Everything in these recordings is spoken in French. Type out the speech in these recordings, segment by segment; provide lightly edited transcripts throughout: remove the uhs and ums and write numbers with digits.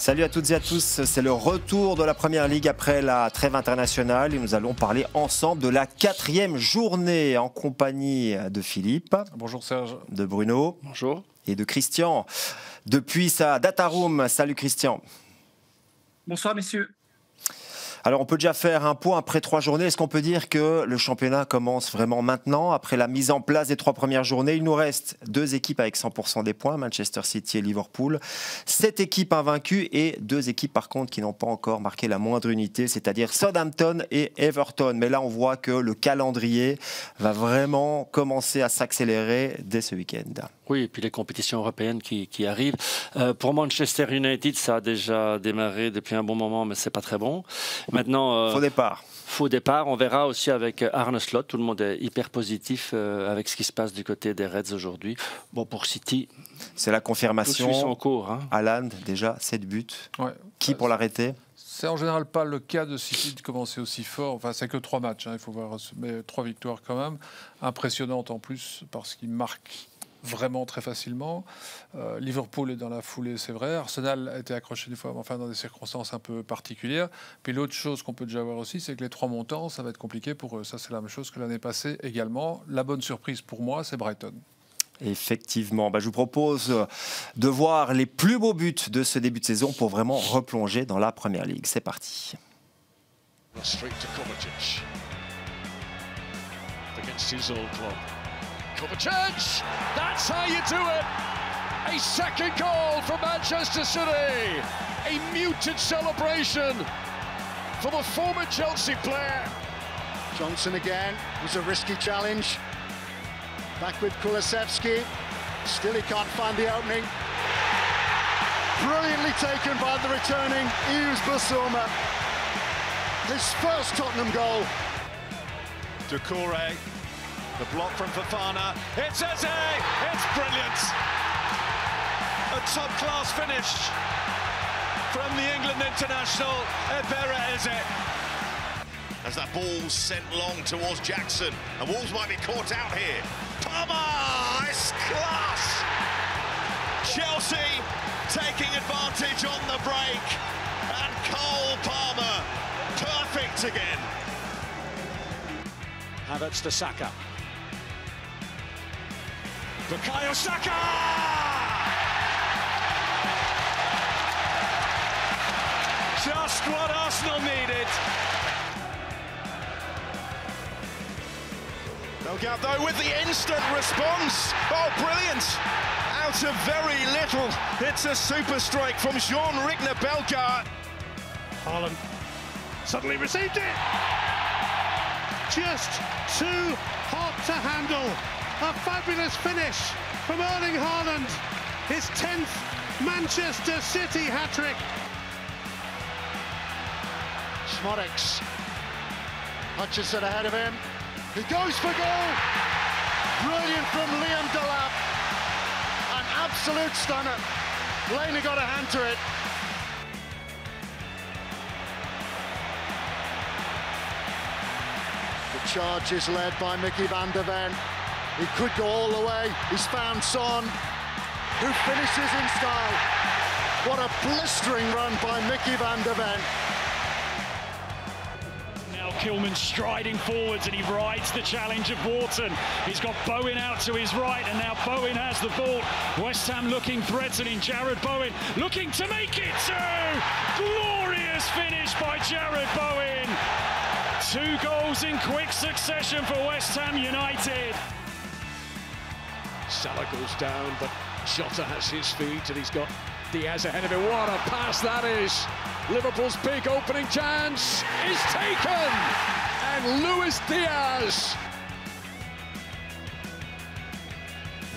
Salut à toutes et à tous, c'est le retour de la Première Ligue après la trêve internationale et nous allons parler ensemble de la 4e journée en compagnie de Philippe. Bonjour Serge. De Bruno. Bonjour. Et de Christian depuis sa data room. Salut Christian. Bonsoir messieurs. Alors on peut déjà faire un point après 3 journées. Est-ce qu'on peut dire que le championnat commence vraiment maintenant? Après la mise en place des 3 premières journées, il nous reste 2 équipes avec 100% des points, Manchester City et Liverpool. 7 équipes invaincues et 2 équipes par contre qui n'ont pas encore marqué la moindre unité, c'est-à-dire Southampton et Everton. Mais là on voit que le calendrier va vraiment commencer à s'accélérer dès ce week-end. Oui, et puis les compétitions européennes qui arrivent. Pour Manchester United, ça a déjà démarré depuis un bon moment, mais c'est pas très bon. Maintenant, faux départ. Faux départ. On verra aussi avec Arne Slot. Tout le monde est hyper positif avec ce qui se passe du côté des Reds aujourd'hui. Bon, pour City, c'est la confirmation. Tout suit son cours. Hein. Haaland, déjà 7 buts. Ouais. Qui pour l'arrêter? C'est en général pas le cas de City de commencer aussi fort. Enfin, c'est que 3 matchs. Hein, il faut voir, mais 3 victoires quand même. Impressionnantes en plus parce qu'il marque vraiment très facilement. Liverpool est dans la foulée, c'est vrai. Arsenal a été accroché des fois, mais enfin dans des circonstances un peu particulières. Puis l'autre chose qu'on peut déjà voir aussi, c'est que les 3 montants, ça va être compliqué pour eux. Ça, c'est la même chose que l'année passée également. La bonne surprise pour moi, c'est Brighton. Effectivement, je vous propose de voir les plus beaux buts de ce début de saison pour vraiment replonger dans la Première Ligue. C'est parti. Kovacic, that's how you do it. A second goal for Manchester City. A muted celebration for the former Chelsea player. Johnson again, was a risky challenge. Back with Kulusevski. Still he can't find the opening. Brilliantly taken by the returning Yves Bissouma. His first Tottenham goal. Doucouré. The block from Fofana. It's Eze! It's brilliant! A top-class finish from the England international, Ebere Eze. As that ball's sent long towards Jackson, and Wolves might be caught out here. Palmer! It's class! Chelsea taking advantage on the break, and Cole Palmer, perfect again. Havertz to Saka. Bukayo Saka! Just what Arsenal needed. Bellegarde though with the instant response. Oh, brilliant! Out of very little. It's a super strike from Jean-Rigner Bellegarde. Haaland suddenly received it. Just too hot to handle. A fabulous finish from Erling Haaland. His 10th Manchester City hat-trick. Schmodix. Hutchison ahead of him. He goes for goal. Brilliant from Liam Delap. An absolute stunner. Laney got a hand to it. The charge is led by Mickey van der Ven. He could go all the way. He's found Son, who finishes in style. What a blistering run by Mickey van der Ven. Now Kilman striding forwards and he rides the challenge of Wharton. He's got Bowen out to his right and now Bowen has the ball. West Ham looking threatening. Jared Bowen looking to make it two. Glorious finish by Jared Bowen. 2 goals in quick succession for West Ham United. Salah goes down, but Jota has his feet and he's got Diaz ahead of him. What a pass that is! Liverpool's big opening chance is taken! And Luis Diaz!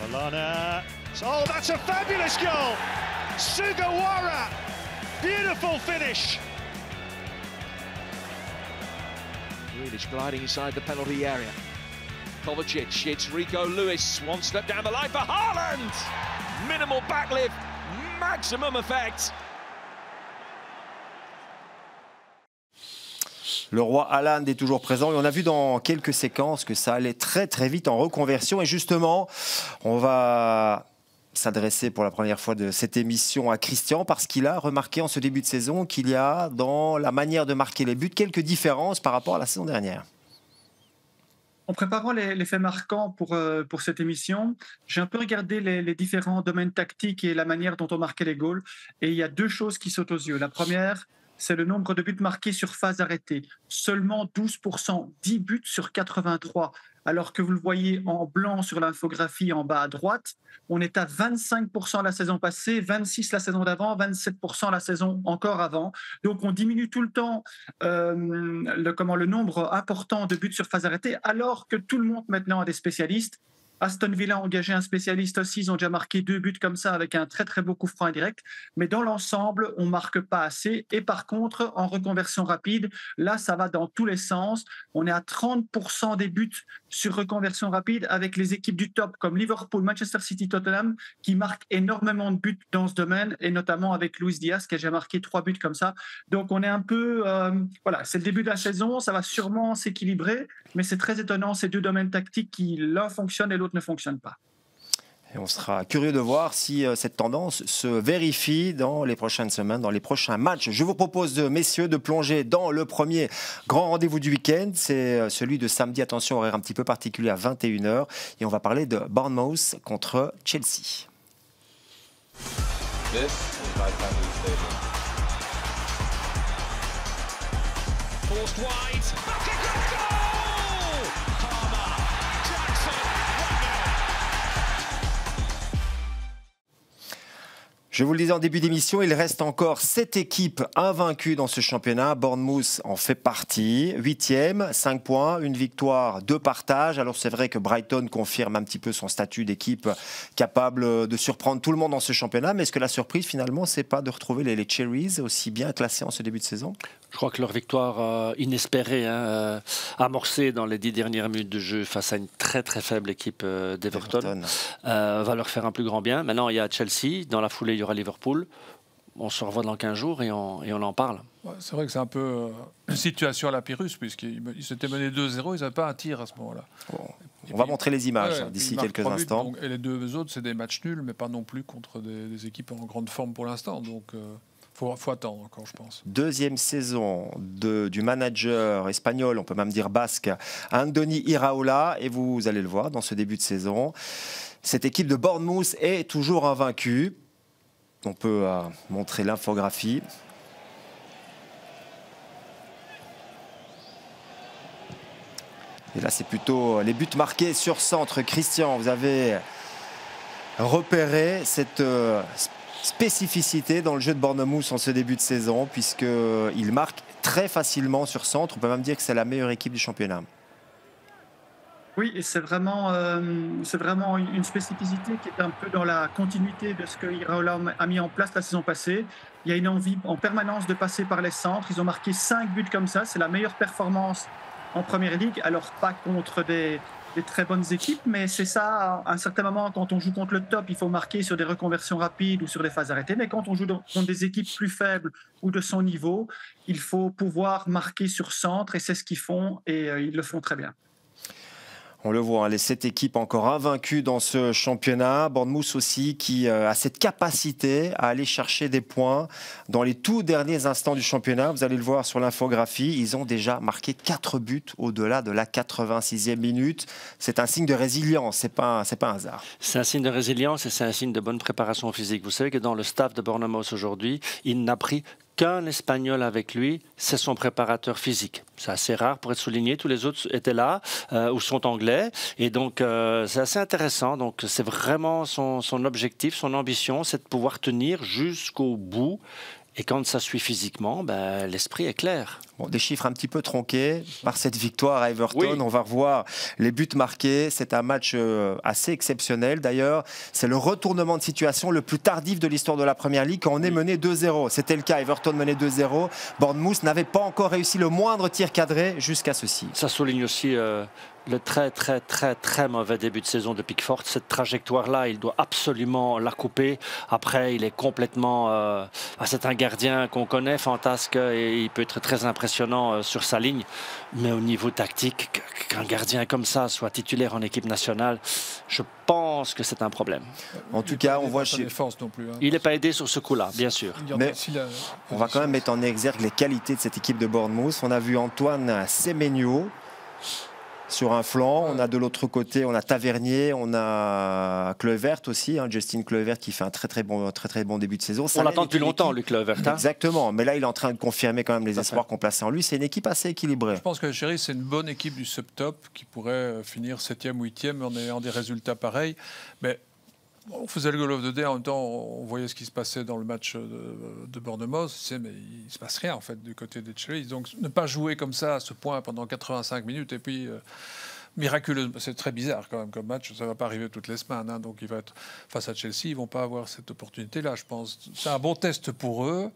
Lallana. Oh, that's a fabulous goal! Sugawara! Beautiful finish! Grealish gliding inside the penalty area. Kovacic, it's Rico Lewis, 1 step down the line for Haaland! Minimal backlift, maximum effect. Le roi Haaland est toujours présent et on a vu dans quelques séquences que ça allait très très vite en reconversion et justement on va s'adresser pour la première fois de cette émission à Christian parce qu'il a remarqué en ce début de saison qu'il y a dans la manière de marquer les buts quelques différences par rapport à la saison dernière. En préparant les faits marquants pour cette émission, j'ai un peu regardé les différents domaines tactiques et la manière dont on marquait les goals. Et il y a deux choses qui sautent aux yeux. La première, c'est le nombre de buts marqués sur phase arrêtée. Seulement 12%, 10 buts sur 83. Alors que vous le voyez en blanc sur l'infographie en bas à droite, on est à 25% la saison passée, 26% la saison d'avant, 27% la saison encore avant. Donc on diminue tout le temps le nombre important de buts sur phase arrêtée, alors que tout le monde maintenant a des spécialistes. Aston Villa a engagé un spécialiste aussi, ils ont déjà marqué 2 buts comme ça avec un très très beau coup franc indirect. Mais dans l'ensemble, on ne marque pas assez. Et par contre, en reconversion rapide, là, ça va dans tous les sens. On est à 30% des buts sur reconversion rapide avec les équipes du top comme Liverpool, Manchester City, Tottenham qui marquent énormément de buts dans ce domaine et notamment avec Luis Diaz qui a déjà marqué 3 buts comme ça. Donc on est un peu... voilà, c'est le début de la saison, ça va sûrement s'équilibrer, mais c'est très étonnant ces deux domaines tactiques qui l'un fonctionne et l'autre ne fonctionne pas. Et on sera curieux de voir si cette tendance se vérifie dans les prochaines semaines, dans les prochains matchs. Je vous propose, messieurs, de plonger dans le premier grand rendez-vous du week-end. C'est celui de samedi, attention, horaire un petit peu particulier à 21h. Et on va parler de Bournemouth contre Chelsea. Je vous le disais en début d'émission, il reste encore 7 équipes invaincues dans ce championnat. Bournemouth en fait partie. 8e, 5 points, une victoire, 2 partages. Alors c'est vrai que Brighton confirme un petit peu son statut d'équipe capable de surprendre tout le monde dans ce championnat. Mais est-ce que la surprise finalement, c'est pas de retrouver les Cherries aussi bien classés en ce début de saison? Je crois que leur victoire inespérée, amorcée dans les 10 dernières minutes de jeu face à une très très faible équipe d'Everton, va leur faire un plus grand bien. Maintenant, il y a Chelsea. Dans la foulée, il y aura Liverpool. On se revoit dans 15 jours et on en parle. Ouais, c'est vrai que c'est un peu une situation à la Pyrrhus, puisqu'ils s'étaient menés 2-0, ils n'avaient pas un tir à ce moment-là. Bon, on va montrer les images d'ici quelques instants. Donc, et les deux autres, c'est des matchs nuls, mais pas non plus contre des équipes en grande forme pour l'instant. Donc... faut attendre encore, je pense. Deuxième saison du manager espagnol, on peut même dire basque, Andoni Iraola. Et vous allez le voir dans ce début de saison. Cette équipe de Bournemouth est toujours invaincue. On peut montrer l'infographie. Et là, c'est plutôt les buts marqués sur centre. Christian, vous avez repéré cette... spécificité dans le jeu de Bournemouth en ce début de saison, puisqu'il marque très facilement sur centre. On peut même dire que c'est la meilleure équipe du championnat. Oui, et c'est vraiment une spécificité qui est un peu dans la continuité de ce que Iraola a mis en place la saison passée. Il y a une envie en permanence de passer par les centres. Ils ont marqué 5 buts comme ça. C'est la meilleure performance en Première Ligue. Alors, pas contre des très bonnes équipes, mais c'est ça, à un certain moment, quand on joue contre le top, il faut marquer sur des reconversions rapides ou sur des phases arrêtées, mais quand on joue contre des équipes plus faibles ou de son niveau, il faut pouvoir marquer sur centre, et c'est ce qu'ils font, et ils le font très bien. On le voit, les 7 équipes encore invaincues dans ce championnat. Bournemouth aussi qui a cette capacité à aller chercher des points dans les tout derniers instants du championnat. Vous allez le voir sur l'infographie, ils ont déjà marqué 4 buts au-delà de la 86e minute. C'est un signe de résilience, c'est pas un hasard. C'est un signe de résilience et c'est un signe de bonne préparation physique. Vous savez que dans le staff de Bournemouth aujourd'hui, il n'a pris qu'un Espagnol avec lui, c'est son préparateur physique. C'est assez rare pour être souligné. Tous les autres étaient là ou sont anglais. Et donc, c'est assez intéressant. Donc, c'est vraiment son objectif, son ambition, c'est de pouvoir tenir jusqu'au bout. Et quand ça suit physiquement, l'esprit est clair. Bon, des chiffres un petit peu tronqués par cette victoire à Everton. Oui. On va revoir les buts marqués. C'est un match assez exceptionnel. D'ailleurs, c'est le retournement de situation le plus tardif de l'histoire de la Première Ligue quand on est mené 2-0. C'était le cas. Everton menait 2-0. Bournemouth n'avait pas encore réussi le moindre tir cadré jusqu'à ceci. Ça souligne aussi... le très mauvais début de saison de Pickford. Cette trajectoire-là, il doit absolument la couper. Après, il est complètement... c'est un gardien qu'on connaît, fantasque, et il peut être très impressionnant impressionnant sur sa ligne. Mais au niveau tactique, qu'un gardien comme ça soit titulaire en équipe nationale, je pense que c'est un problème. En tout cas, on voit chez... non plus, hein. Il n'est pas aidé sur ce coup-là, bien sûr. Mais on va quand même mettre en exergue les qualités de cette équipe de Bournemouth. On a vu Antoine Semenyo sur un flanc, on a de l'autre côté, on a Tavernier, on a Kluivert aussi, hein, Justin Kluivert qui fait un très bon début de saison. On l'attend depuis longtemps, le Kluivert. Hein. Exactement, mais là il est en train de confirmer quand même les espoirs qu'on plaçait en lui. C'est une équipe assez équilibrée. Je pense que Chéri, c'est une bonne équipe du subtop qui pourrait finir 7e ou 8e en ayant des résultats pareils. Mais on faisait le goal of the day, en même temps on voyait ce qui se passait dans le match de Bournemouth, mais il ne se passe rien en fait du côté des Cherries. Donc ne pas jouer comme ça à ce point pendant 85 minutes et puis miraculeux, c'est très bizarre quand même comme match, ça ne va pas arriver toutes les semaines. Hein, donc il va être face à Chelsea, ils ne vont pas avoir cette opportunité-là, je pense. C'est un bon test pour eux.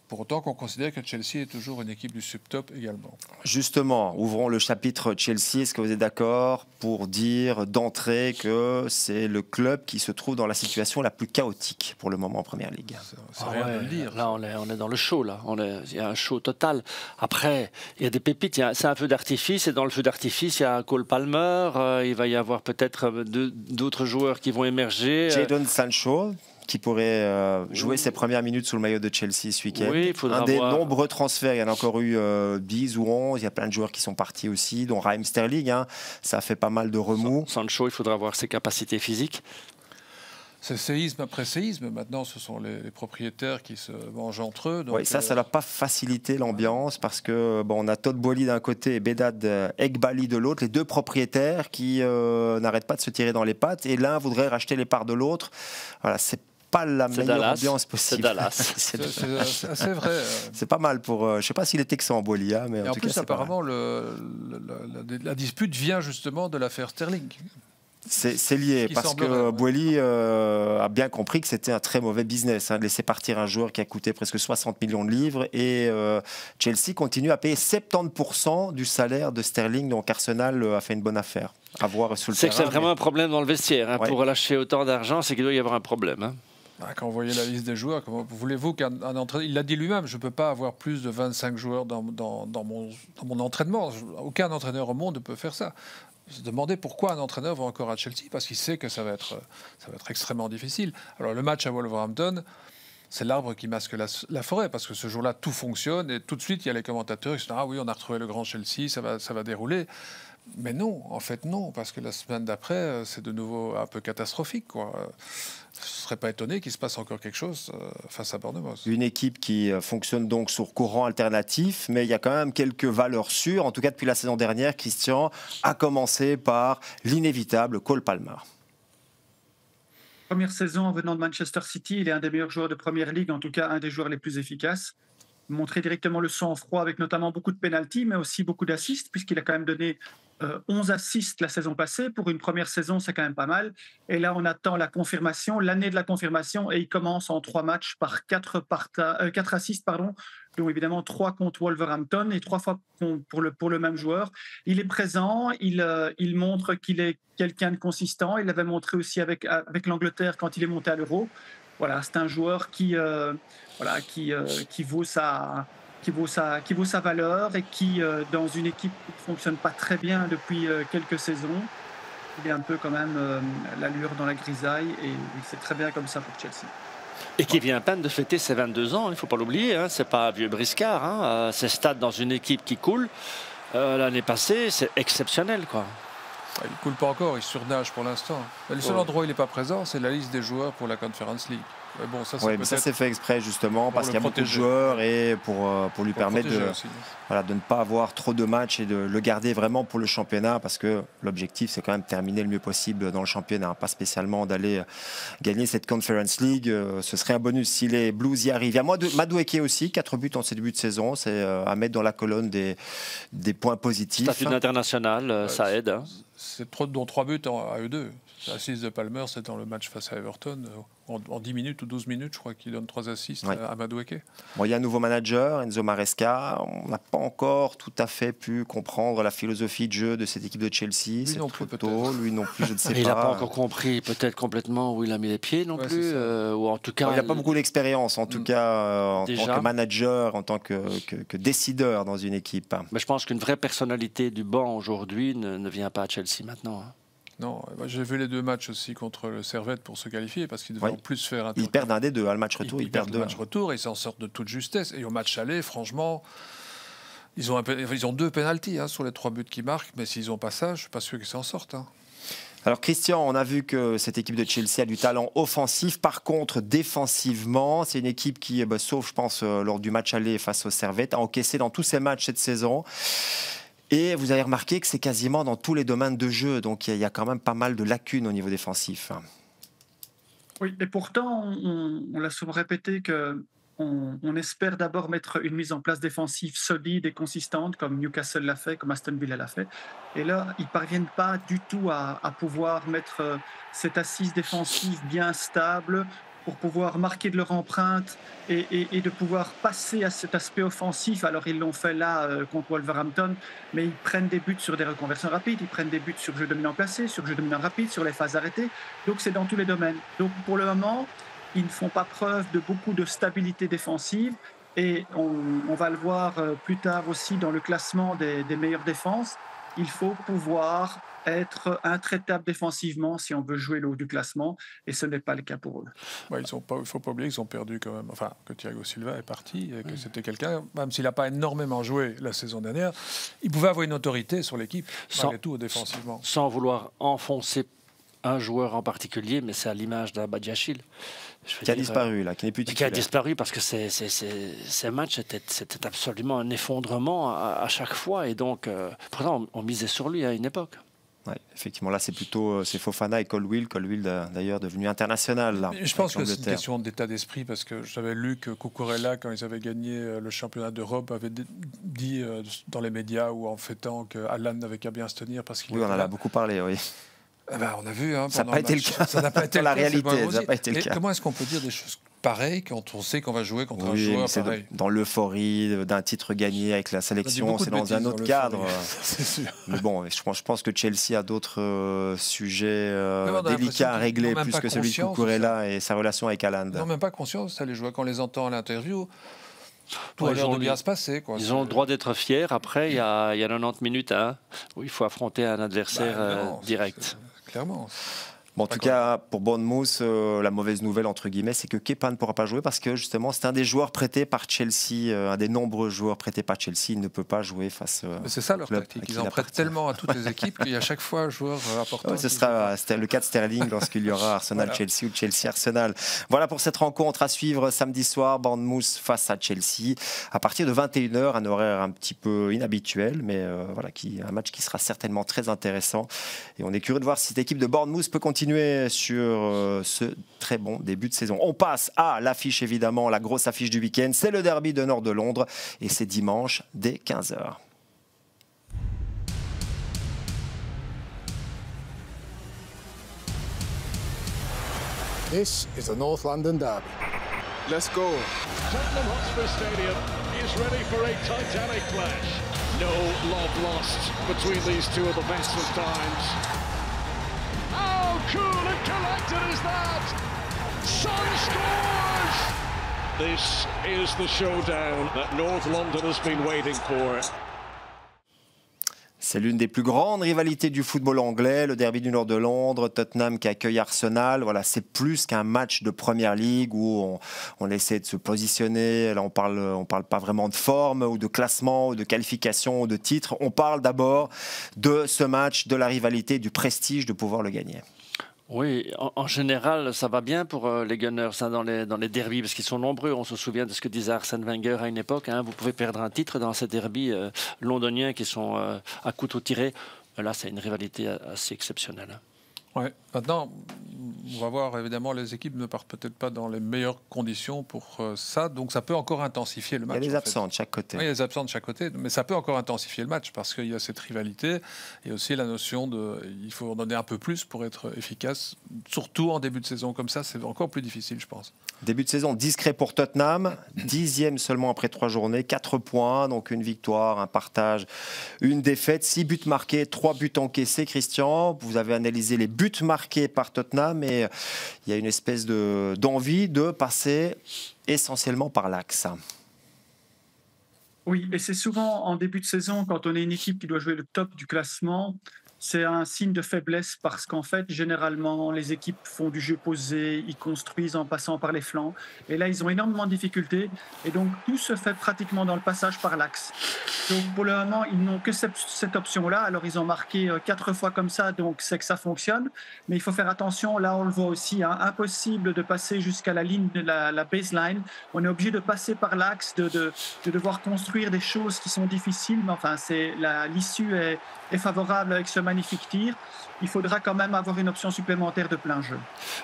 Pour autant qu'on considère que Chelsea est toujours une équipe du subtop également. Justement, ouvrons le chapitre Chelsea. Est-ce que vous êtes d'accord pour dire d'entrée que c'est le club qui se trouve dans la situation la plus chaotique pour le moment en Première Ligue? C'est rien de le dire. Là, on est dans le show. Là. Il y a un show total. Après, il y a des pépites. C'est un feu d'artifice. Et dans le feu d'artifice, il y a Cole Palmer. Il va y avoir peut-être d'autres joueurs qui vont émerger. Jadon Sancho qui pourrait jouer ses premières minutes sous le maillot de Chelsea ce week-end. Oui, un des nombreux transferts, il y en a encore eu 10 ou 11, il y a plein de joueurs qui sont partis aussi, dont Raheem Sterling, hein. Ça fait pas mal de remous. Sancho, il faudra voir ses capacités physiques. C'est séisme après séisme. Maintenant, ce sont les propriétaires qui se mangent entre eux. Donc oui, ça n'a pas facilité l'ambiance parce que on a Todd Boehly d'un côté et Bedad Eghbali de l'autre, les deux propriétaires qui n'arrêtent pas de se tirer dans les pattes et l'un voudrait racheter les parts de l'autre. Voilà, c'est pas la meilleure ambiance possible. C'est Dallas. C'est assez vrai. C'est pas mal pour. Je ne sais pas s'il est texan en Boehly, hein, mais et en tout plus, cas, apparemment, la dispute vient justement de l'affaire Sterling. C'est lié parce que Boehly a bien compris que c'était un très mauvais business, hein, de laisser partir un joueur qui a coûté presque 60 millions de livres et Chelsea continue à payer 70% du salaire de Sterling, donc Arsenal a fait une bonne affaire. À voir sur le terrain. C'est vraiment un problème dans le vestiaire. Hein, ouais. Pour lâcher autant d'argent, c'est qu'il doit y avoir un problème. Hein. Quand vous voyez la liste des joueurs, comment voulez-vous qu'un entraîneur... Il l'a dit lui-même, je ne peux pas avoir plus de 25 joueurs dans mon entraînement. Aucun entraîneur au monde ne peut faire ça. Se demander pourquoi un entraîneur va encore à Chelsea, parce qu'il sait que ça va être extrêmement difficile. Alors le match à Wolverhampton, c'est l'arbre qui masque la forêt, parce que ce jour-là, tout fonctionne, et tout de suite, il y a les commentateurs qui se disent « Ah oui, on a retrouvé le grand Chelsea, ça va dérouler ». Mais non, en fait non, parce que la semaine d'après, c'est de nouveau un peu catastrophique, quoi. Je ne serais pas étonné qu'il se passe encore quelque chose face à Bournemouth. Une équipe qui fonctionne donc sur courant alternatif, mais il y a quand même quelques valeurs sûres. En tout cas, depuis la saison dernière, Christian a commencé par l'inévitable Cole Palmer. Première saison en venant de Manchester City, il est un des meilleurs joueurs de Première Ligue, en tout cas un des joueurs les plus efficaces. Montrer directement le sang-froid avec notamment beaucoup de pénaltys, mais aussi beaucoup d'assists, puisqu'il a quand même donné 11 assists la saison passée. Pour une première saison, c'est quand même pas mal. Et là, on attend la confirmation, l'année de la confirmation, et il commence en 3 matchs par 4 assists, dont évidemment 3 contre Wolverhampton et 3 fois pour le même joueur. Il est présent, il montre qu'il est quelqu'un de consistant. Il l'avait montré aussi avec l'Angleterre quand il est monté à l'Euro. Voilà, c'est un joueur qui vaut sa valeur et qui, dans une équipe qui ne fonctionne pas très bien depuis quelques saisons, il est un peu quand même l'allure dans la grisaille et c'est très bien comme ça pour Chelsea. Et qui vient à peine de fêter ses 22 ans, il ne faut pas l'oublier, hein, c'est pas un vieux briscard, hein, c'est stade dans une équipe qui coule. L'année passée, c'est exceptionnel, quoi. Il ne coule pas encore, il surnage pour l'instant. Le seul endroit où il n'est pas présent, c'est la liste des joueurs pour la Conference League. Mais bon, ça c'est fait exprès justement parce qu'il y a beaucoup de joueurs et pour lui permettre de ne pas avoir trop de matchs et de le garder vraiment pour le championnat, parce que l'objectif c'est quand même de terminer le mieux possible dans le championnat, pas spécialement d'aller gagner cette Conference League. Ce serait un bonus si les Blues y arrivent. Il y a Madueke aussi, 4 buts en ses débuts de saison, c'est à mettre dans la colonne des points positifs. Statut international, ça aide. Hein. dont 3 buts à eux deux. Assist de Palmer, c'est dans le match face à Everton. En 10 minutes ou 12 minutes, je crois qu'il donne 3 assists à Madueke. Bon, il y a un nouveau manager, Enzo Maresca. On n'a pas encore tout à fait pu comprendre la philosophie de jeu de cette équipe de Chelsea. Lui non plus, lui non plus, je ne sais pas. Il n'a pas encore compris peut-être complètement où il a mis les pieds non plus. Ou en tout cas, il n'a pas beaucoup d'expérience, en tout cas, en tant que manager, en tant que décideur dans une équipe. Mais je pense qu'une vraie personnalité du banc aujourd'hui ne vient pas à Chelsea maintenant. Hein. Non, j'ai vu les 2 matchs aussi contre le Servette pour se qualifier parce qu'ils devaient en plus faire un tour. Ils perdent un des deux, le match retour. Ils perdent le match retour et ils s'en sortent de toute justesse. Et au match aller, franchement, ils ont 2 pénaltys sur les 3 buts qu'ils marquent, mais s'ils n'ont pas ça, je ne suis pas sûr qu'ils s'en sortent. Alors Christian, on a vu que cette équipe de Chelsea a du talent offensif. Par contre, défensivement, c'est une équipe qui, sauf je pense lors du match aller face au Servette, a encaissé dans tous ses matchs cette saison. Et vous avez remarqué que c'est quasiment dans tous les domaines de jeu. Donc il y a quand même pas mal de lacunes au niveau défensif. Oui, et pourtant, on l'a souvent répété qu'on espère d'abord mettre une mise en place défensive solide et consistante, comme Newcastle l'a fait, comme Aston Villa l'a fait. Et là, ils ne parviennent pas du tout à pouvoir mettre cette assise défensive bien stable, pour pouvoir marquer de leur empreinte et de pouvoir passer à cet aspect offensif. Alors, ils l'ont fait là contre Wolverhampton, mais ils prennent des buts sur des reconversions rapides, ils prennent des buts sur jeu dominant placé, sur jeu dominant rapide, sur les phases arrêtées. Donc, c'est dans tous les domaines. Donc, pour le moment, ils ne font pas preuve de beaucoup de stabilité défensive et on va le voir plus tard aussi dans le classement des meilleures défenses. Il faut pouvoir être intraitable défensivement si on veut jouer le haut du classement, et ce n'est pas le cas pour eux. Il ne faut pas oublier qu'ils ont perdu quand même, enfin que Thiago Silva est parti, et que c'était quelqu'un, même s'il n'a pas énormément joué la saison dernière, il pouvait avoir une autorité sur l'équipe, malgré tout défensivement. Sans vouloir enfoncer un joueur en particulier, mais c'est à l'image d'un Badiachil. Qui a disparu, là, qui n'est plus titulaire. Qui a disparu parce que ces matchs, c'était absolument un effondrement à chaque fois, et donc, pourtant, on misait sur lui à une époque. Ouais, effectivement, là, c'est Fofana et Colwill. Colwill, d'ailleurs, devenu international. Là, je pense que c'est une question d'état d'esprit, parce que j'avais lu que Cucurella, quand ils avaient gagné le championnat d'Europe, avait dit dans les médias ou en fêtant qu'Alan n'avait qu'à bien se tenir. Parce qu'il on en a beaucoup parlé, oui. On a vu. Ça n'a pas été le cas. Ça n'a pas été la réalité. Ça n'a pas été le cas. Comment est-ce qu'on peut dire des choses pareilles quand on sait qu'on va jouer contre un joueur pareil? Dans l'euphorie d'un titre gagné avec la sélection, c'est dans un autre cadre. C'est sûr. Mais bon, je pense que Chelsea a d'autres sujets délicats à régler plus que celui de Cucurella et sa relation avec Haaland. Ils n'ont même pas conscience, ça, les joueurs, quand on les entend à l'interview. Tout a l'air de bien se passer. Ils ont le droit d'être fiers. Après, il y a 90 minutes où il faut affronter un adversaire direct. Clairement. Bon, en tout cas, pour Bournemouth, la mauvaise nouvelle, entre guillemets, c'est que Kepa ne pourra pas jouer parce que, justement, c'est un des joueurs prêtés par Chelsea, un des nombreux joueurs prêtés par Chelsea. Il ne peut pas jouer face c'est ça leur tactique. Ils en prêtent tellement à toutes les équipes qu'il y a chaque fois un joueur important. C'était le cas de Sterling lorsqu'il y aura Arsenal-Chelsea ou Chelsea-Arsenal. Voilà pour cette rencontre à suivre samedi soir, Bournemouth face à Chelsea. À partir de 21h, un horaire un petit peu inhabituel, mais voilà, un match qui sera certainement très intéressant. Et on est curieux de voir si cette équipe de Bournemouth peut continuer sur ce très bon début de saison. On passe à l'affiche, évidemment, la grosse affiche du week-end. C'est le derby de Nord de Londres et c'est dimanche dès 15h. This is the North London Derby. Let's go. Tottenham Hotspur Stadium is ready for a titanic clash. No love lost between these two of the best of times. How cool and collected is that? Son scores! This is the showdown that North London has been waiting for. C'est l'une des plus grandes rivalités du football anglais, le derby du Nord de Londres, Tottenham qui accueille Arsenal. Voilà, c'est plus qu'un match de Première Ligue où on essaie de se positionner. Là, on parle pas vraiment de forme ou de classement ou de qualification ou de titre. On parle d'abord de ce match, de la rivalité, du prestige de pouvoir le gagner. Oui, en général, ça va bien pour les Gunners dans les derbies, parce qu'ils sont nombreux. On se souvient de ce que disait Arsène Wenger à une époque. Vous pouvez perdre un titre dans ces derbies londoniens qui sont à couteau tiré. Là, c'est une rivalité assez exceptionnelle. Ouais. Maintenant, on va voir, évidemment, les équipes ne partent peut-être pas dans les meilleures conditions pour ça, donc ça peut encore intensifier le match. Il y a des absents de chaque côté. Oui, il y a des absents de chaque côté, mais ça peut encore intensifier le match parce qu'il y a cette rivalité et aussi la notion il faut en donner un peu plus pour être efficace, surtout en début de saison comme ça, c'est encore plus difficile, je pense. Début de saison discret pour Tottenham, 10e seulement après 3 journées, 4 points, donc une victoire, un partage, une défaite, 6 buts marqués, 3 buts encaissés. Christian, vous avez analysé les buts marqués par Tottenham et il y a une espèce d'envie de passer essentiellement par l'axe. Oui, et c'est souvent en début de saison, quand on est une équipe qui doit jouer le top du classement, c'est un signe de faiblesse parce qu'en fait, généralement, les équipes font du jeu posé, ils construisent en passant par les flancs. Et là, ils ont énormément de difficultés. Et donc, tout se fait pratiquement dans le passage par l'axe. Donc, pour le moment, ils n'ont que cette option-là. Alors, ils ont marqué 4 fois comme ça, donc c'est que ça fonctionne. Mais il faut faire attention. Là, on le voit aussi, hein, impossible de passer jusqu'à la ligne de la baseline. On est obligé de passer par l'axe, de devoir construire des choses qui sont difficiles. Mais enfin, l'issue est favorable avec ce magnifique tir. Il faudra quand même avoir une option supplémentaire de plein jeu.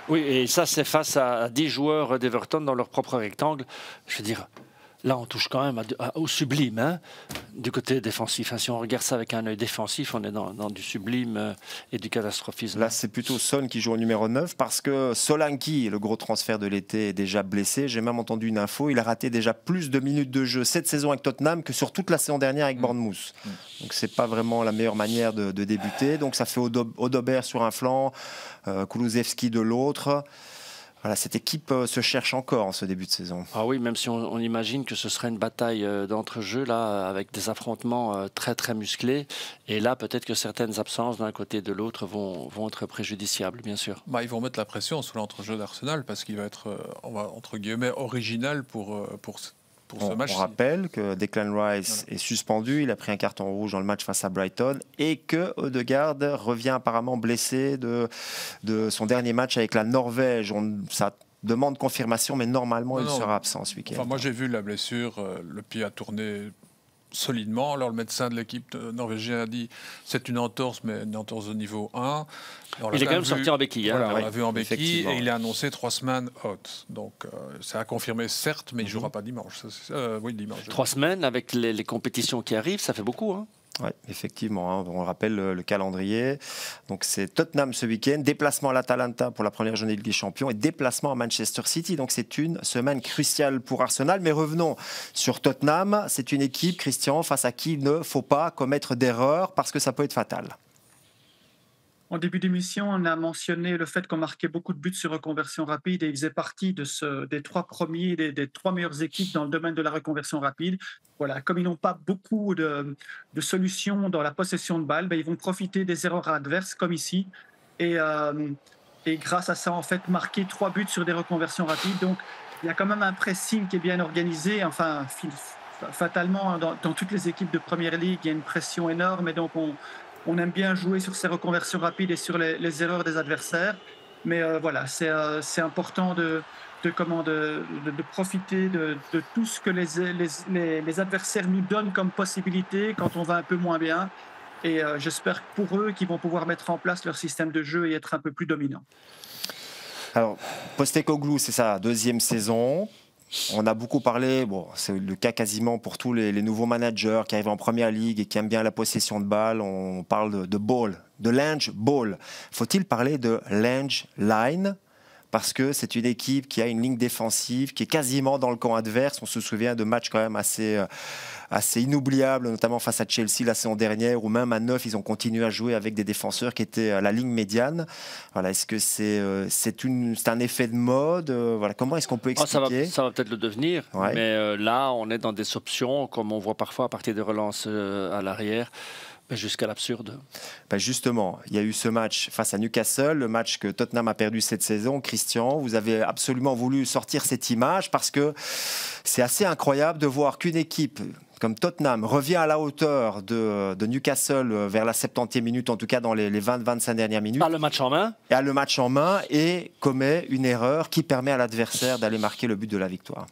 Oui, et ça, c'est face à 10 joueurs d'Everton dans leur propre rectangle. Je veux dire, là, on touche quand même au sublime, hein, du côté défensif. Hein, si on regarde ça avec un œil défensif, on est dans du sublime et du catastrophisme. Là, c'est plutôt Son qui joue au numéro 9 parce que Solanke, le gros transfert de l'été, est déjà blessé. J'ai même entendu une info, il a raté déjà plus de minutes de jeu cette saison avec Tottenham que sur toute la saison dernière avec Bournemouth. Donc, c'est pas vraiment la meilleure manière de débuter. Donc, ça fait Odobert sur un flanc, Kulusevski de l'autre. Voilà, cette équipe se cherche encore en ce début de saison. Ah oui, même si on imagine que ce serait une bataille d'entre-jeux, là, avec des affrontements très très musclés. Et là, peut-être que certaines absences d'un côté et de l'autre vont être préjudiciables, bien sûr. Ils vont mettre la pression sur l'entre-jeu d'Arsenal parce qu'il va être, entre guillemets, original pour ce match. On rappelle que Declan Rice est suspendu, il a pris un carton rouge dans le match face à Brighton et que Ødegaard revient apparemment blessé de son dernier match avec la Norvège. Ça demande confirmation, mais normalement il sera absent ce week-end. Moi j'ai vu la blessure, le pied a tourné solidement. Alors le médecin de l'équipe norvégienne a dit c'est une entorse, mais une entorse de niveau 1. Il est quand même sorti en béquille. Voilà, on l'a vu en béquille et il a annoncé 3 semaines out. Donc ça a confirmé certes, mais il ne jouera pas dimanche. Oui, dimanche. 3 semaines avec les compétitions qui arrivent, ça fait beaucoup. Hein. Oui, effectivement, hein, on rappelle le calendrier. Donc c'est Tottenham ce week-end, déplacement à l'Atalanta pour la première journée de Ligue des Champions et déplacement à Manchester City. Donc c'est une semaine cruciale pour Arsenal. Mais revenons sur Tottenham. C'est une équipe, Christian, face à qui il ne faut pas commettre d'erreurs parce que ça peut être fatal. En début d'émission, on a mentionné le fait qu'on marquait beaucoup de buts sur reconversion rapide et il faisait partie des 3 premiers, des 3 meilleures équipes dans le domaine de la reconversion rapide. Voilà, comme ils n'ont pas beaucoup de solutions dans la possession de balle, ils vont profiter des erreurs adverses comme ici et grâce à ça, en fait, marquer 3 buts sur des reconversions rapides. Donc, il y a quand même un pressing qui est bien organisé. Enfin, fatalement, dans toutes les équipes de Première Ligue, il y a une pression énorme et donc on aime bien jouer sur ces reconversions rapides et sur les erreurs des adversaires. Mais voilà, c'est important de profiter de tout ce que les adversaires nous donnent comme possibilité quand on va un peu moins bien. Et j'espère pour eux qu'ils vont pouvoir mettre en place leur système de jeu et être un peu plus dominants. Alors, Postecoglou, c'est sa 2e saison. On a beaucoup parlé, c'est le cas quasiment pour tous les nouveaux managers qui arrivent en première ligue et qui aiment bien la possession de balle. On parle de ball, de Lange Ball. Faut-il parler de Lange Line ? Parce que c'est une équipe qui a une ligne défensive qui est quasiment dans le camp adverse. On se souvient de matchs quand même assez inoubliables, notamment face à Chelsea la saison dernière, où même à 9, ils ont continué à jouer avec des défenseurs qui étaient à la ligne médiane. Voilà, est-ce que c'est un effet de mode ? Voilà, comment est-ce qu'on peut expliquer ? Ça va peut-être le devenir, ouais. Mais là, on est dans des options, comme on voit parfois à partir des relances à l'arrière. Jusqu'à l'absurde. Justement, il y a eu ce match face à Newcastle, le match que Tottenham a perdu cette saison. Christian, vous avez absolument voulu sortir cette image parce que c'est assez incroyable de voir qu'une équipe comme Tottenham revient à la hauteur de Newcastle vers la 70e minute, en tout cas dans les 20-25 dernières minutes. A le match en main. Et a le match en main et commet une erreur qui permet à l'adversaire d'aller marquer le but de la victoire.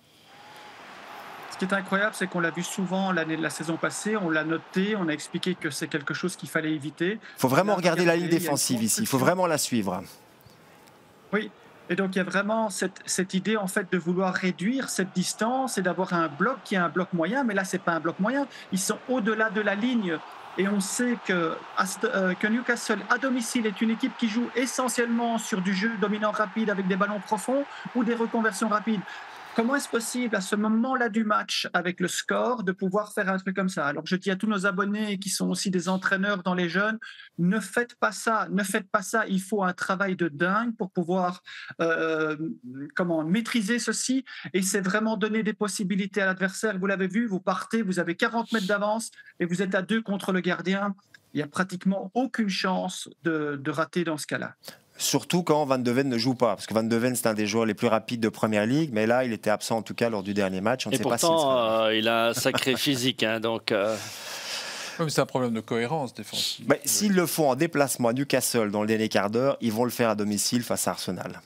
Ce qui est incroyable, c'est qu'on l'a vu souvent la saison passée, on l'a noté, on a expliqué que c'est quelque chose qu'il fallait éviter. Il faut vraiment regarder la ligne défensive ici, il faut vraiment la suivre. Oui. Et donc il y a vraiment cette idée en fait de vouloir réduire cette distance et d'avoir un bloc qui est un bloc moyen, mais là c'est pas un bloc moyen, ils sont au-delà de la ligne et on sait que Newcastle à domicile est une équipe qui joue essentiellement sur du jeu dominant rapide avec des ballons profonds ou des reconversions rapides. Comment est-ce possible à ce moment-là du match, avec le score, de pouvoir faire un truc comme ça? Alors je dis à tous nos abonnés qui sont aussi des entraîneurs dans les jeunes, ne faites pas ça, ne faites pas ça. Il faut un travail de dingue pour pouvoir maîtriser ceci. Et c'est vraiment donner des possibilités à l'adversaire. Vous l'avez vu, vous partez, vous avez 40 mètres d'avance et vous êtes à 2 contre le gardien. Il n'y a pratiquement aucune chance de rater dans ce cas-là. Surtout quand Van de Ven ne joue pas, parce que Van de Ven c'est un des joueurs les plus rapides de Première Ligue, mais là il était absent en tout cas lors du dernier match. On et ne sait pourtant, pas il a un sacré physique, hein, donc. Oui, mais c'est un problème de cohérence défensive. Mais s'ils le font en déplacement à Newcastle dans le dernier quart d'heure, ils vont le faire à domicile face à Arsenal.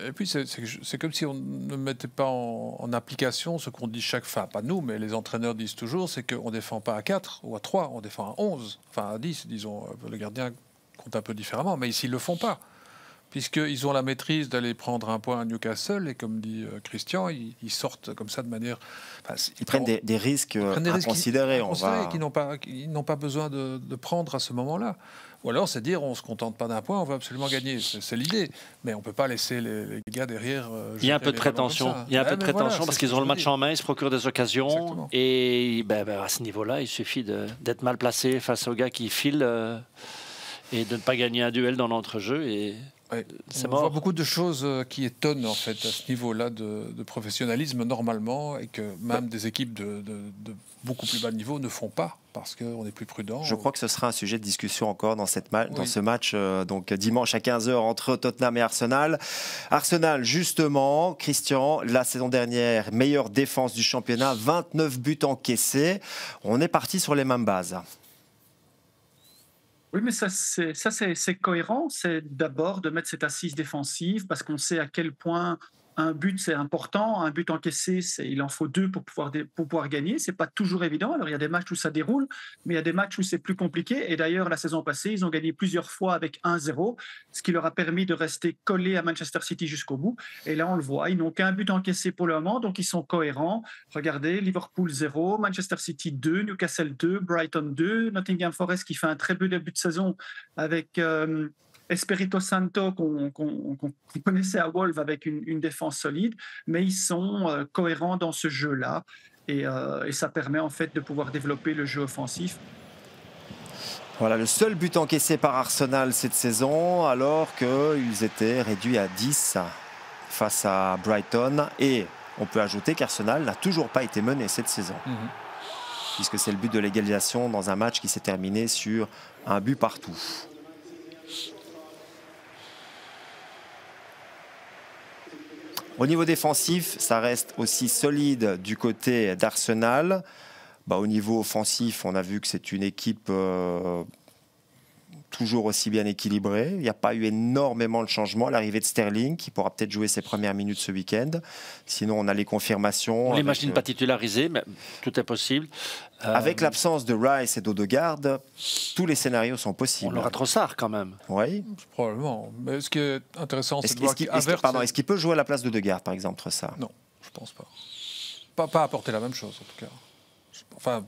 Et puis c'est comme si on ne mettait pas en application ce qu'on dit pas nous, mais les entraîneurs disent toujours, c'est qu'on ne défend pas à 4 ou à 3, on défend à 11, enfin à 10, disons. Le gardien compte un peu différemment, mais ici ils ne le font pas. Puisqu'ils ont la maîtrise d'aller prendre un point à Newcastle, et comme dit Christian, ils sortent comme ça de manière... Ils prennent des risques à considérer. Qu'ils n'ont pas besoin de prendre à ce moment-là. Ou alors, c'est dire, on ne se contente pas d'un point, on veut absolument gagner. C'est l'idée. Mais on ne peut pas laisser les gars derrière... il y a un peu de prétention. Il y a un peu de prétention parce qu'ils ont le match en main, ils se procurent des occasions. Exactement. Et à ce niveau-là, il suffit d'être mal placé face aux gars qui filent et de ne pas gagner un duel dans l'entrejeu. Et... Ouais, on voit beaucoup de choses qui étonnent en fait à ce niveau-là de professionnalisme normalement, et que même des équipes de beaucoup plus bas niveau ne font pas parce qu'on est plus prudent. Je crois que ce sera un sujet de discussion encore dans ce match donc dimanche à 15h entre Tottenham et Arsenal. Arsenal justement, Christian, la saison dernière, meilleure défense du championnat, 29 buts encaissés. On est parti sur les mêmes bases. Oui, mais ça c'est cohérent. C'est d'abord de mettre cette assise défensive parce qu'on sait à quel point un but, c'est important. Un but encaissé, il en faut 2 pour pouvoir gagner. Ce n'est pas toujours évident. Alors, il y a des matchs où ça déroule, mais il y a des matchs où c'est plus compliqué. Et d'ailleurs, la saison passée, ils ont gagné plusieurs fois avec 1-0, ce qui leur a permis de rester collés à Manchester City jusqu'au bout. Et là, on le voit, ils n'ont qu'un but encaissé pour le moment, donc ils sont cohérents. Regardez, Liverpool 0, Manchester City 2, Newcastle 2, Brighton 2, Nottingham Forest qui fait un très beau début de saison avec... Espirito Santo qu'on connaissait à Wolves avec une défense solide, mais ils sont cohérents dans ce jeu-là et ça permet en fait de pouvoir développer le jeu offensif. Voilà, le seul but encaissé par Arsenal cette saison, alors qu'ils étaient réduits à 10 face à Brighton, et on peut ajouter qu'Arsenal n'a toujours pas été mené cette saison. Puisque c'est le but de l'égalisation dans un match qui s'est terminé sur un but partout. Au niveau défensif, ça reste aussi solide du côté d'Arsenal. Au niveau offensif, on a vu que c'est une équipe toujours aussi bien équilibrée. Il n'y a pas eu énormément de changements. L'arrivée de Sterling, qui pourra peut-être jouer ses premières minutes ce week-end. Sinon, on a les confirmations. On ne l'imagine pas titularisé, mais tout est possible. Avec l'absence de Rice et d'Odegaard, tous les scénarios sont possibles. On aura Trossard quand même. Oui. Probablement. Mais ce qui est intéressant, c'est de voir est-ce qu'il peut jouer à la place d'Odegaard, par exemple, Trossard? Non, je ne pense pas. Pas apporter la même chose, en tout cas. Enfin...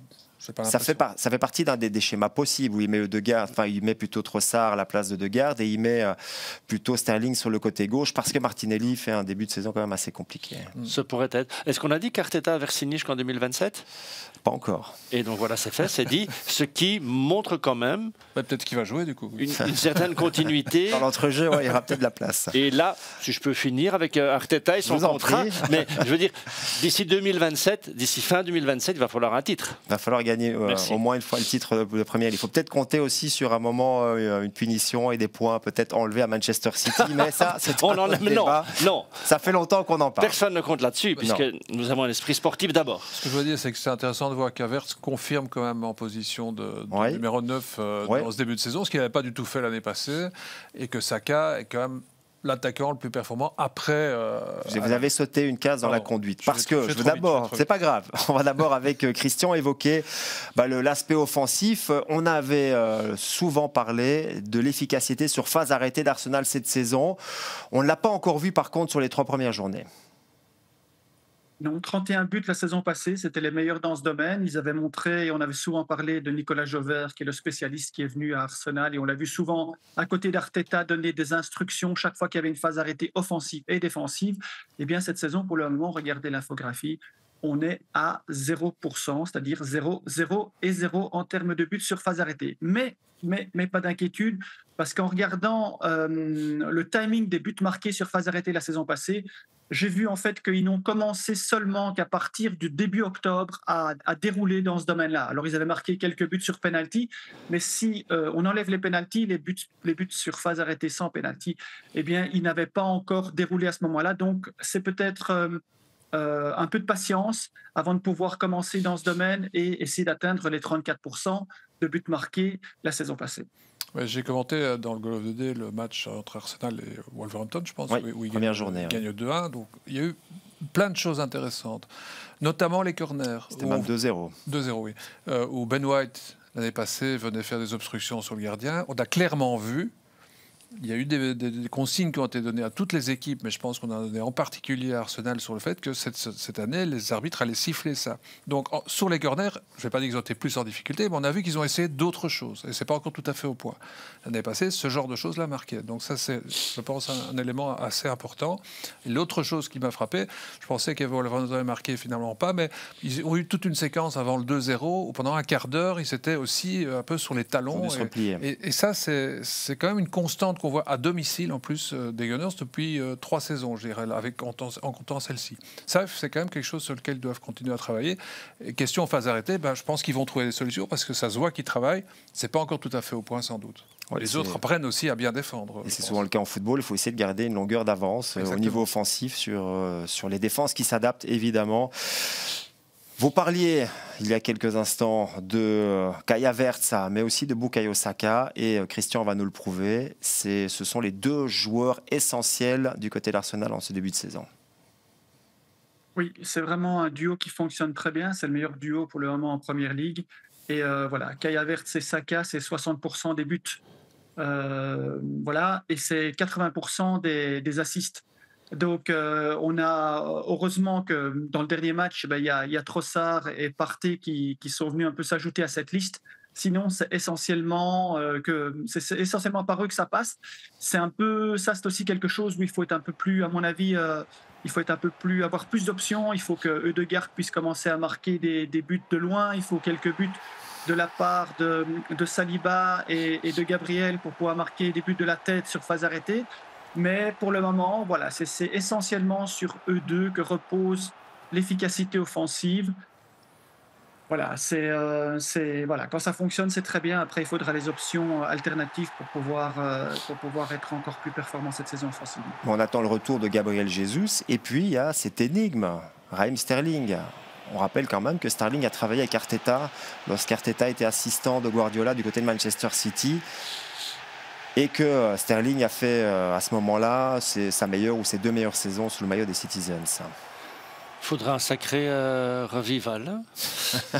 Ça fait partie d'un des schémas possibles où il met Odegaard, il met plutôt Trossard à la place d'Odegaard et il met plutôt Sterling sur le côté gauche parce que Martinelli fait un début de saison quand même assez compliqué. Ce pourrait être. Est-ce qu'on a dit qu'Arteta avait signé jusqu'en 2027 ? Pas encore. Et donc voilà, c'est fait, c'est dit. Ce qui montre quand même. Peut-être qu'il va jouer du coup. Une certaine continuité. Dans l'entrejeu, il y aura peut-être de la place. Et là, si je peux finir avec Arteta et son contrat, mais je veux dire, d'ici fin 2027, il va falloir un titre. Il va falloir gagner au moins une fois le titre de Première Ligue. Il faut peut-être compter aussi sur un moment une punition et des points peut-être enlevés à Manchester City, mais ça, c'est un autre débat. Non. Ça fait longtemps qu'on en parle. Personne ne compte là-dessus, puisque nous avons un esprit sportif d'abord. Ce que je veux dire, c'est que c'est intéressant de voir qu'Havertz confirme quand même en position de numéro 9 dans ce début de saison, ce qu'il n'avait pas du tout fait l'année passée, et que Saka est quand même l'attaquant le plus performant après. Vous avez sauté une case dans la conduite. Parce que je veux d'abord, c'est pas grave, on va d'abord avec Christian évoquer l'aspect offensif. On avait souvent parlé de l'efficacité sur phase arrêtée d'Arsenal cette saison. On ne l'a pas encore vu par contre sur les 3 premières journées. Non, 31 buts la saison passée, c'était les meilleurs dans ce domaine. Ils avaient montré, et on avait souvent parlé de Nicolas Jauvert, qui est le spécialiste qui est venu à Arsenal, et on l'a vu souvent à côté d'Arteta donner des instructions chaque fois qu'il y avait une phase arrêtée offensive et défensive. Eh bien, cette saison, pour le moment, regardez l'infographie, on est à 0%, c'est-à-dire 0, 0 et 0 en termes de buts sur phase arrêtée. Mais pas d'inquiétude, parce qu'en regardant le timing des buts marqués sur phase arrêtée la saison passée, j'ai vu en fait qu'ils n'ont commencé seulement qu'à partir du début octobre à dérouler dans ce domaine-là. Alors ils avaient marqué quelques buts sur penalty, mais si on enlève les penalties, les buts sur phase arrêtée sans penalty, eh bien ils n'avaient pas encore déroulé à ce moment-là. Donc c'est peut-être un peu de patience avant de pouvoir commencer dans ce domaine et essayer d'atteindre les 34% de buts marqués la saison passée. Ouais, j'ai commenté dans le Goal of the Day le match entre Arsenal et Wolverhampton, je pense, où ils gagnent 2-1. Donc il y a eu plein de choses intéressantes, notamment les corners. C'était même 2-0. 2-0, oui. Où Ben White, l'année passée, venait faire des obstructions sur le gardien. On a clairement vu. Il y a eu des consignes qui ont été données à toutes les équipes, mais je pense qu'on en a donné en particulier à Arsenal sur le fait que cette année, les arbitres allaient siffler ça. Donc, sur les corners, je ne vais pas dire qu'ils ont été plus en difficulté, mais on a vu qu'ils ont essayé d'autres choses. Et ce n'est pas encore tout à fait au point. L'année passée, ce genre de choses-là marquait. Donc ça, c'est, je pense, un élément assez important. Et l'autre chose qui m'a frappé, je pensais qu'Wolverhampton avait marqué, finalement pas, mais ils ont eu toute une séquence avant le 2-0, où pendant un quart d'heure, ils étaient aussi un peu sur les talons. Et ça, c'est quand même une constante qu'on voit à domicile en plus des Gunners depuis 3 saisons, je dirais, en comptant celle-ci. Ça, c'est quand même quelque chose sur lequel ils doivent continuer à travailler. Et question en phase arrêtée, je pense qu'ils vont trouver des solutions parce que ça se voit qu'ils travaillent. C'est pas encore tout à fait au point, sans doute. Ouais, les autres apprennent aussi à bien défendre. Et c'est souvent le cas en football. Il faut essayer de garder une longueur d'avance au niveau offensif sur les défenses qui s'adaptent, évidemment. Vous parliez il y a quelques instants de Kai Havertz, mais aussi de Bukayo Saka, et Christian va nous le prouver. Ce sont les 2 joueurs essentiels du côté d'Arsenal en ce début de saison. Oui, c'est vraiment un duo qui fonctionne très bien. C'est le meilleur duo pour le moment en Première Ligue. Et voilà, Kai Havertz et Saka, c'est 60% des buts. Voilà, et c'est 80% des assists. Donc, on a heureusement que dans le dernier match, il y a Trossard et Partey qui sont venus un peu s'ajouter à cette liste. Sinon, c'est essentiellement par eux que ça passe. C'est aussi quelque chose où il faut être un peu plus, à mon avis, avoir plus d'options. Il faut que Ødegaard puisse commencer à marquer des buts de loin. Il faut quelques buts de la part de Saliba et de Gabriel pour pouvoir marquer des buts de la tête sur phase arrêtée. Mais pour le moment, voilà, c'est essentiellement sur eux deux que repose l'efficacité offensive. Voilà, voilà, quand ça fonctionne, c'est très bien. Après, il faudra les options alternatives pour pouvoir être encore plus performant cette saison offensivement. On attend le retour de Gabriel Jesus. Et puis, il y a cette énigme, Raheem Sterling. On rappelle quand même que Sterling a travaillé avec Arteta lorsqu'Arteta était assistant de Guardiola du côté de Manchester City. Et que Sterling a fait à ce moment-là sa meilleure ou ses 2 meilleures saisons sous le maillot des Citizens. Il faudra un sacré revival.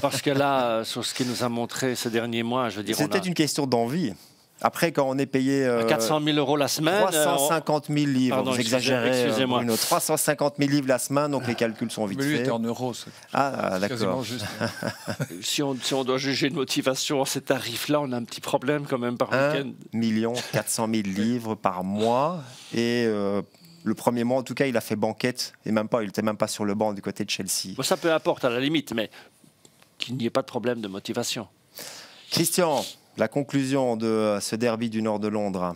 Parce que là, sur ce qu'il nous a montré ces derniers mois, je veux dire... C'était une question d'envie. Après, quand on est payé 400 000 € la semaine... 350 000 livres, pardon, vous exagérez, Bruno. 350 000 livres la semaine, donc les calculs sont vite faits. Mais lui était en euros. Ah, d'accord. Juste. si on doit juger de motivation à ces tarifs-là, on a un petit problème quand même par week-end. 1 400 000 livres par mois. Et le premier mois, en tout cas, il a fait banquette. Et il n'était même pas sur le banc du côté de Chelsea. Bon, ça peut importer à la limite, mais qu'il n'y ait pas de problème de motivation. Christian, la conclusion de ce derby du nord de Londres.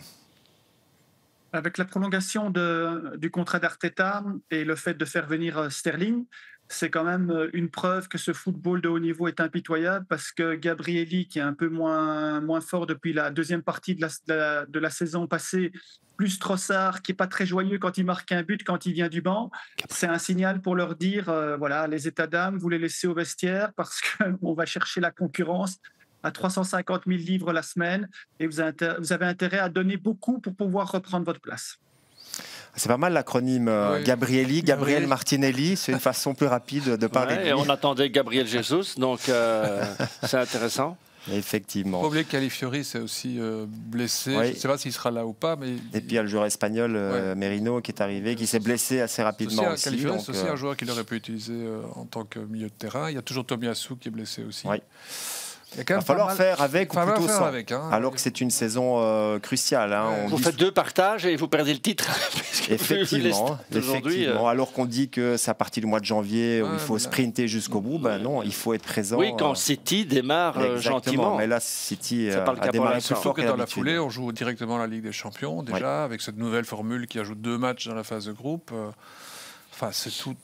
Avec la prolongation du contrat d'Arteta et le fait de faire venir Sterling, c'est quand même une preuve que ce football de haut niveau est impitoyable parce que Gabrielli, qui est un peu moins fort depuis la deuxième partie de la saison passée, plus Trossard, qui n'est pas très joyeux quand il marque un but, quand il vient du banc, c'est un signal pour leur dire, voilà, les états d'âme, vous les laissez au vestiaire parce qu'on va chercher la concurrence à 350 000 livres la semaine et vous avez intérêt à donner beaucoup pour pouvoir reprendre votre place. C'est pas mal l'acronyme Gabrielli, Gabriel Martinelli, c'est une façon plus rapide de parler de lui. On attendait Gabriel Jesus, donc c'est intéressant. Effectivement. Il faut oublier que Califiori s'est aussi blessé. Je ne sais pas s'il sera là ou pas. Mais... Et puis il y a le joueur espagnol Merino qui est arrivé, qui s'est blessé assez rapidement aussi. Califiori, c'est aussi un joueur qu'il aurait pu utiliser en tant que milieu de terrain. Il y a toujours Tomiyasu qui est blessé aussi. Oui. Il va falloir faire avec ou plutôt sans, alors que c'est une saison cruciale. Vous faites 2 partages et vous perdez le titre. Effectivement. Alors qu'on dit que c'est à partir du mois de janvier où il faut sprinter jusqu'au bout, non, il faut être présent. Oui, quand City démarre gentiment. Mais là, City a démarré plus fort que dans la foulée, on joue directement la Ligue des Champions, déjà, avec cette nouvelle formule qui ajoute 2 matchs dans la phase de groupe. Enfin,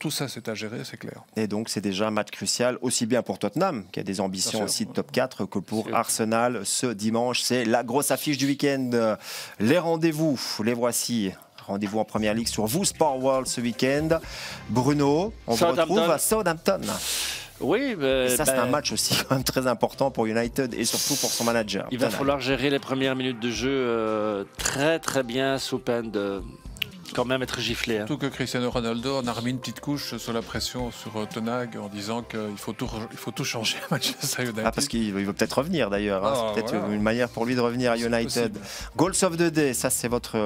tout ça, c'est à gérer, c'est clair. Et donc, c'est déjà un match crucial, aussi bien pour Tottenham, qui a des ambitions aussi de top 4, que pour Arsenal ce dimanche. C'est la grosse affiche du week-end. Les rendez-vous, les voici. Rendez-vous en Première Ligue sur vous, Sport World, ce week-end. Bruno, on vous retrouve à Southampton. Oui, et ça, c'est un match aussi quand même très important pour United et surtout pour son manager. Il va falloir gérer les premières minutes de jeu très, très bien sous peine de... quand même être giflé. Surtout que Cristiano Ronaldo en a remis une petite couche sous la pression sur Ten Hag en disant qu'il faut tout changer à Manchester United. Parce qu'il veut peut-être revenir d'ailleurs. C'est peut-être une manière pour lui de revenir à United. Goals of the Day, ça c'est votre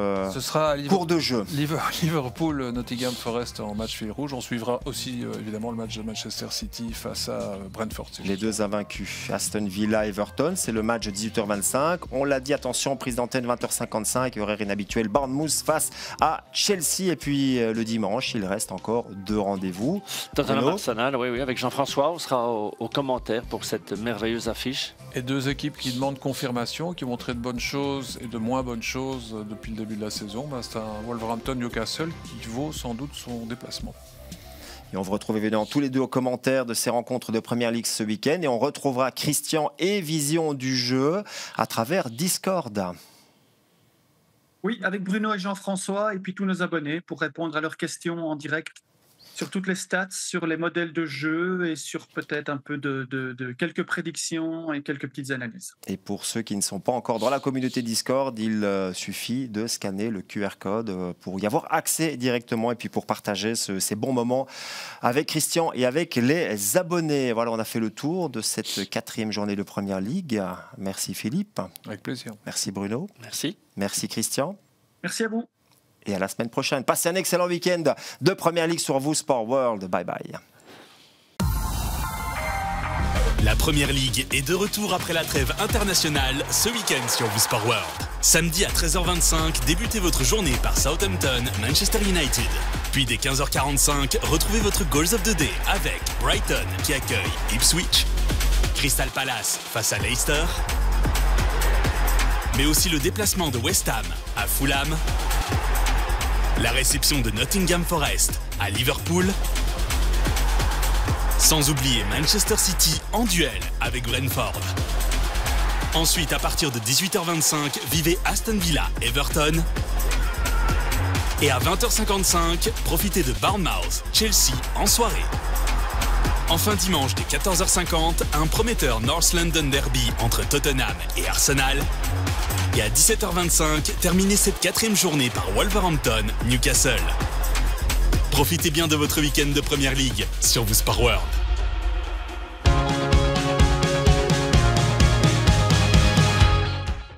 cours de jeu. Liverpool, Nottingham Forest en match fil rouge. On suivra aussi évidemment le match de Manchester City face à Brentford. Les deux invaincus, Aston Villa, Everton. C'est le match de 18h25. On l'a dit, attention, prise d'antenne 20h55, horaire inhabituel. Bournemouth face à Chelsea, et puis le dimanche, il reste encore 2 rendez-vous. Tottenham Arsenal, oui, avec Jean-François, on sera aux commentaires pour cette merveilleuse affiche. Et 2 équipes qui demandent confirmation, qui ont montré de bonnes choses et de moins bonnes choses depuis le début de la saison. C'est un Wolverhampton-Newcastle qui vaut sans doute son déplacement. Et on vous retrouve évidemment tous les 2 aux commentaires de ces rencontres de Première Ligue ce week-end. Et on retrouvera Christian et Vision du jeu à travers Discord. Oui, avec Bruno et Jean-François et puis tous nos abonnés pour répondre à leurs questions en direct sur toutes les stats, sur les modèles de jeu et sur peut-être un peu de quelques prédictions et quelques petites analyses. Et pour ceux qui ne sont pas encore dans la communauté Discord, il suffit de scanner le QR code pour y avoir accès directement et puis pour partager ces bons moments avec Christian et avec les abonnés. Voilà, on a fait le tour de cette 4e journée de Première Ligue. Merci Philippe. Avec plaisir. Merci Bruno. Merci. Merci Christian. Merci à vous. Et à la semaine prochaine. Passez un excellent week-end de Première Ligue sur vous, Sport World. Bye bye. La Première Ligue est de retour après la trêve internationale ce week-end sur vous, Sport World. Samedi à 13h25, débutez votre journée par Southampton, Manchester United. Puis dès 15h45, retrouvez votre Goals of the Day avec Brighton qui accueille Ipswich, Crystal Palace face à Leicester, mais aussi le déplacement de West Ham à Fulham, la réception de Nottingham Forest à Liverpool, sans oublier Manchester City en duel avec Brentford. Ensuite, à partir de 18h25, vivez Aston Villa, Everton. Et à 20h55, profitez de Bournemouth, Chelsea en soirée. Enfin dimanche dès 14h50, un prometteur North London Derby entre Tottenham et Arsenal. Et à 17h25, terminez cette 4e journée par Wolverhampton, Newcastle. Profitez bien de votre week-end de Première Ligue sur vous Sport World.